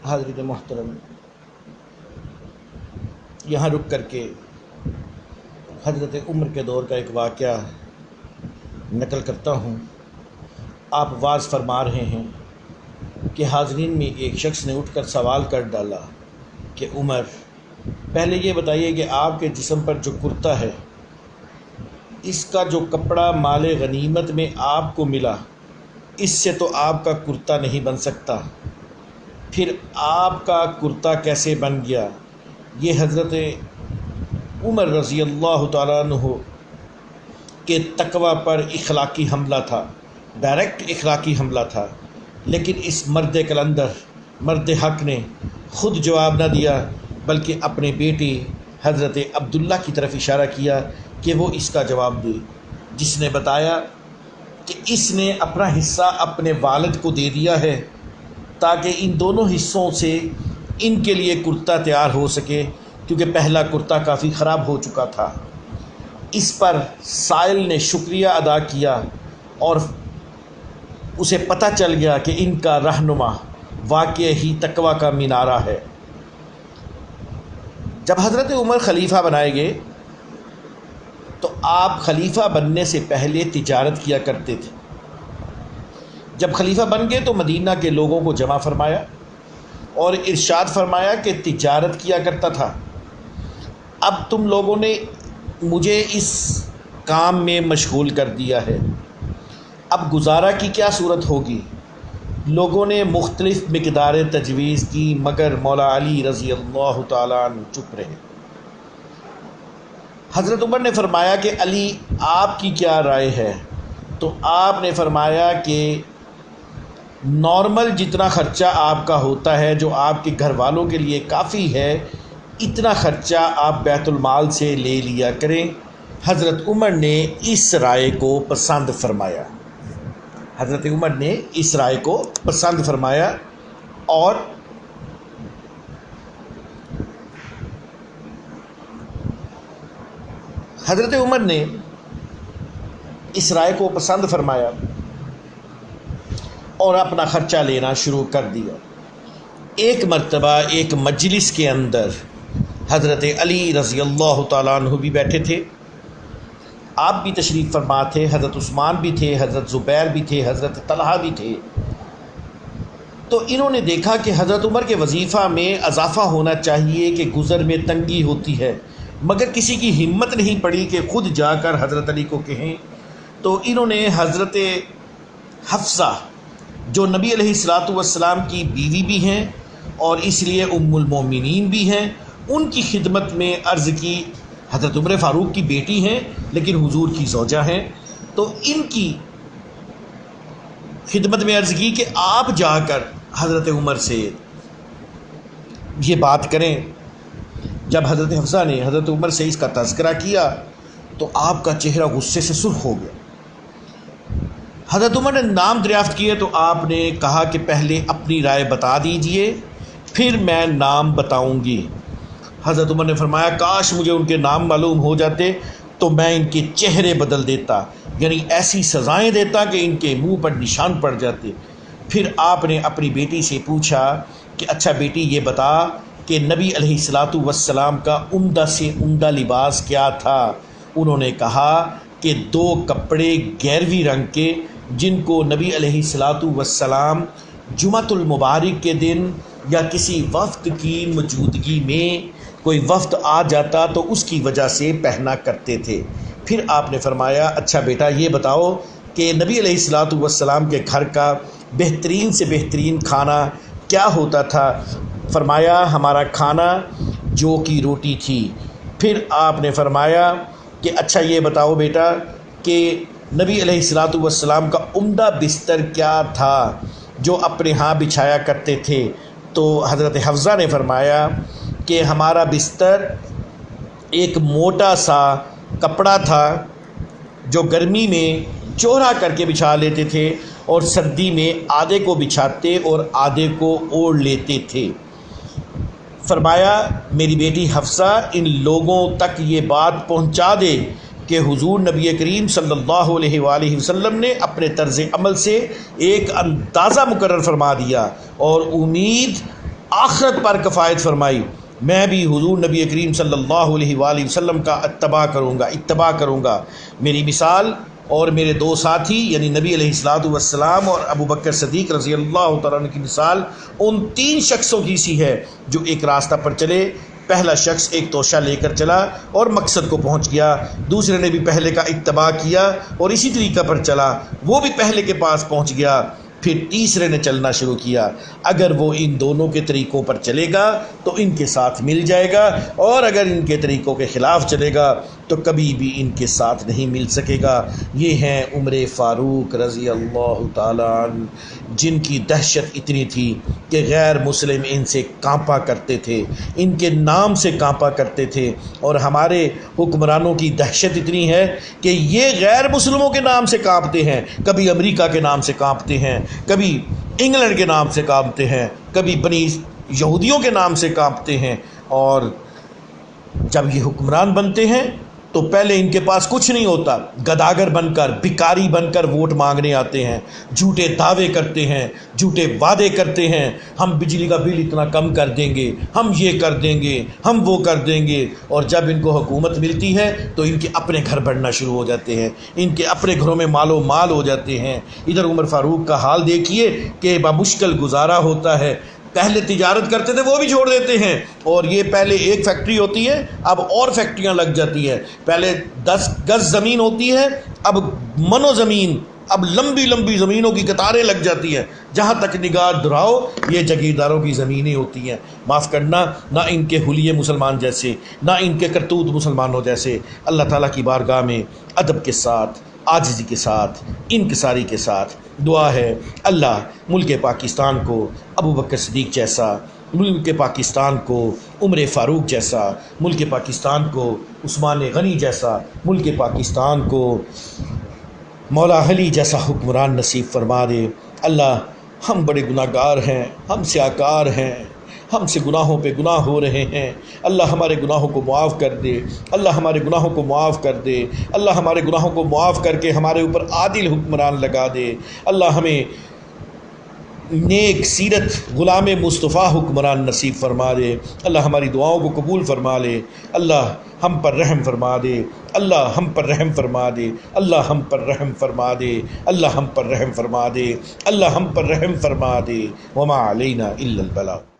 حاضرین محترم، یہاں رک کر کے حضرت عمر کے دور کا ایک واقعہ نقل کرتا ہوں۔ آپ واعظ فرما رہے ہیں کہ حاضرین میں ایک شخص نے اٹھ کر سوال کر ڈالا کہ عمر، پہلے یہ بتائیے کہ آپ کے جسم پر جو کرتا ہے، اس کا جو کپڑا مال غنیمت میں آپ کو ملا، اس سے تو آپ کا کرتا نہیں بن سکتا، پھر آپ کا کرتا کیسے بن گیا؟ یہ حضرت عمر رضی اللہ تعالیٰ عنہ کے تقوی پر اخلاقی حملہ تھا، ڈائریکٹ اخلاقی حملہ تھا، لیکن اس مرد کلندر، مرد حق نے خود جواب نہ دیا، بلکہ اپنے بیٹے حضرت عبداللہ کی طرف اشارہ کیا کہ وہ اس کا جواب دے، جس نے بتایا کہ اس نے اپنا حصہ اپنے والد کو دے دیا ہے تاکہ ان دونوں حصوں سے ان کے لیے کرتا تیار ہو سکے، کیونکہ پہلا کرتا کافی خراب ہو چکا تھا۔ اس پر سائل نے شکریہ ادا کیا اور اسے پتہ چل گیا کہ ان کا رہنما واقع ہی تقوی کا مینارہ ہے۔ جب حضرت عمر خلیفہ بنائے گئے تو آپ خلیفہ بننے سے پہلے تجارت کیا کرتے تھے۔ جب خلیفہ بن گئے تو مدینہ کے لوگوں کو جمع فرمایا اور ارشاد فرمایا کہ تجارت کیا کرتا تھا، اب تم لوگوں نے مجھے اس کام میں مشغول کر دیا ہے، اب گزارا کی کیا صورت ہوگی؟ لوگوں نے مختلف مقدار تجویز کی، مگر مولا علی رضی اللہ تعالیٰ عنہ چپ رہے۔ حضرت عمر نے فرمایا کہ علی، آپ کی کیا رائے ہے؟ تو آپ نے فرمایا کہ نارمل جتنا خرچہ آپ کا ہوتا ہے، جو آپ کے گھر والوں کے لیے کافی ہے، اتنا خرچہ آپ بیت المال سے لے لیا کریں۔ حضرت عمر نے اس رائے کو پسند فرمایا، حضرت عمر نے اس رائے کو پسند فرمایا اور حضرت عمر نے اس رائے کو پسند فرمایا اور اپنا خرچہ لینا شروع کر دیا۔ ایک مرتبہ ایک مجلس کے اندر حضرت علی رضی اللہ تعالیٰ عنہ بھی بیٹھے تھے، آپ بھی تشریف فرما تھے، حضرت عثمان بھی تھے، حضرت زبیر بھی تھے، حضرت طلحہ بھی تھے۔ تو انہوں نے دیکھا کہ حضرت عمر کے وظیفہ میں اضافہ ہونا چاہیے کہ گزر میں تنگی ہوتی ہے، مگر کسی کی ہمت نہیں پڑی کہ خود جا کر حضرت علی کو کہیں۔ تو انہوں نے حضرت حفصہ، جو نبی علیہ الصلاۃ والسلام کی بیوی بھی ہیں اور اس لیے ام المومنین بھی ہیں، ان کی خدمت میں عرض کی، حضرت عمر فاروق کی بیٹی ہیں لیکن حضور کی زوجہ ہیں، تو ان کی خدمت میں عرض کی کہ آپ جا کر حضرت عمر سے یہ بات کریں۔ جب حضرت حفصہ نے حضرت عمر سے اس کا تذکرہ کیا تو آپ کا چہرہ غصے سے سرخ ہو گیا۔ حضرت عمر نے نام دریافت کیے تو آپ نے کہا کہ پہلے اپنی رائے بتا دیجئے، پھر میں نام بتاؤں گی۔ حضرت عمر نے فرمایا، کاش مجھے ان کے نام معلوم ہو جاتے تو میں ان کے چہرے بدل دیتا، یعنی ایسی سزائیں دیتا کہ ان کے منہ پر نشان پڑ جاتے۔ پھر آپ نے اپنی بیٹی سے پوچھا کہ اچھا بیٹی، یہ بتا کہ نبی علیہ الصلاۃ والسلام کا عمدہ سے عمدہ لباس کیا تھا؟ انہوں نے کہا کہ 2 کپڑے گیروی رنگ کے، جن کو نبی علیہ الصلاۃ والسلام جمعۃ المبارک کے دن یا کسی وفد کی موجودگی میں کوئی وفد آ جاتا تو اس کی وجہ سے پہنا کرتے تھے۔ پھر آپ نے فرمایا، اچھا بیٹا یہ بتاؤ کہ نبی علیہ الصلاۃ والسلام کے گھر کا بہترین سے بہترین کھانا کیا ہوتا تھا؟ فرمایا، ہمارا کھانا جو کی روٹی تھی۔ پھر آپ نے فرمایا کہ اچھا یہ بتاؤ بیٹا کہ نبی علیہ الصلاۃ والسلام کا عمدہ بستر کیا تھا جو اپنے ہاں بچھایا کرتے تھے؟ تو حضرت حفصہ نے فرمایا کہ ہمارا بستر ایک موٹا سا کپڑا تھا جو گرمی میں چوڑا کر کے بچھا لیتے تھے اور سردی میں آدھے کو بچھاتے اور آدھے کو اوڑھ لیتے تھے۔ فرمایا، میری بیٹی حفصہ ان لوگوں تک یہ بات پہنچا دے کہ حضور نبی کریم صلی اللہ علیہ وآلہ وسلم نے اپنے طرز عمل سے ایک اندازہ مقرر فرما دیا اور امید آخرت پر کفایت فرمائی، میں بھی حضور نبی کریم صلی اللہ علیہ وآلہ وسلم کا اتباع کروں گا. میری مثال اور میرے دو ساتھی یعنی نبی علیہ الصلوۃ والسلام اور ابو بکر صدیق رضی اللہ تعالیٰ عنہ کی مثال ان 3 شخصوں کی سی ہے جو ایک راستہ پر چلے. پہلا شخص ایک توشہ لے کر چلا اور مقصد کو پہنچ گیا، دوسرے نے بھی پہلے کا اتباع کیا اور اسی طریقہ پر چلا، وہ بھی پہلے کے پاس پہنچ گیا، پھر تیسرے نے چلنا شروع کیا. اگر وہ ان دونوں کے طریقوں پر چلے گا تو ان کے ساتھ مل جائے گا، اور اگر ان کے طریقوں کے خلاف چلے گا تو کبھی بھی ان کے ساتھ نہیں مل سکے گا. یہ ہیں عمر فاروق رضی اللہ تعالیٰ عنہ، جن کی دہشت اتنی تھی کہ غیر مسلم ان سے کانپا کرتے تھے، ان کے نام سے کانپا کرتے تھے. اور ہمارے حکمرانوں کی دہشت اتنی ہے کہ یہ غیر مسلموں کے نام سے کانپتے ہیں، کبھی امریکہ کے نام سے کانپتے ہیں، کبھی انگلینڈ کے نام سے کانپتے ہیں، کبھی بنی یہودیوں کے نام سے کانپتے ہیں. اور جب یہ حکمران بنتے ہیں تو پہلے ان کے پاس کچھ نہیں ہوتا، گداگر بن کر، بھکاری بن کر ووٹ مانگنے آتے ہیں، جھوٹے دعوے کرتے ہیں، جھوٹے وعدے کرتے ہیں، ہم بجلی کا بل اتنا کم کر دیں گے، ہم یہ کر دیں گے، ہم وہ کر دیں گے. اور جب ان کو حکومت ملتی ہے تو ان کے اپنے گھر بڑھنا شروع ہو جاتے ہیں، ان کے اپنے گھروں میں مال و مال ہو جاتے ہیں. ادھر عمر فاروق کا حال دیکھیے کہ بمشکل گزارا ہوتا ہے. پہلے تجارت کرتے تھے وہ بھی چھوڑ دیتے ہیں، اور یہ پہلے ایک فیکٹری ہوتی ہے اب اور فیکٹریاں لگ جاتی ہیں. پہلے 10 گز زمین ہوتی ہے، اب منو زمین، اب لمبی لمبی زمینوں کی قطاریں لگ جاتی ہیں. جہاں تک نگاہ دراؤ یہ جگیرداروں کی زمینیں ہوتی ہیں. معاف کرنا، نہ ان کے حلیے مسلمان جیسے، نہ ان کے کرتوت مسلمانوں جیسے. اللہ تعالیٰ کی بارگاہ میں ادب کے ساتھ، عاجزی کے ساتھ، انکساری کے ساتھ دعا ہے اللہ ملک پاکستان کو ابو بکر صدیق جیسا، ملک پاکستان کو عمر فاروق جیسا، ملک پاکستان کو عثمان غنی جیسا، ملک پاکستان کو مولا علی جیسا حکمران نصیب فرما دے. اللہ ہم بڑے گناہ گار ہیں، ہم سیاکار ہیں، ہم سے گناہوں پہ گناہ ہو رہے ہیں. اللہ ہمارے گناہوں کو معاف کر دے، اللہ ہمارے گناہوں کو معاف کر دے، اللہ ہمارے گناہوں کو معاف کر کے ہمارے اوپر عادل حکمران لگا دے. اللہ ہمیں نیک سیرت غلام مصطفیٰ حکمران نصیب فرما دے. اللہ ہماری دعاؤں کو قبول فرما لے. اللہ ہم پر رحم فرما دے، اللہ ہم پر رحم فرما دے، اللہ ہم پر رحم فرما دے، اللہ ہم پر رحم فرما دے، اللہ ہم پر رحم فرما دے. وما علینا الا البلاغ.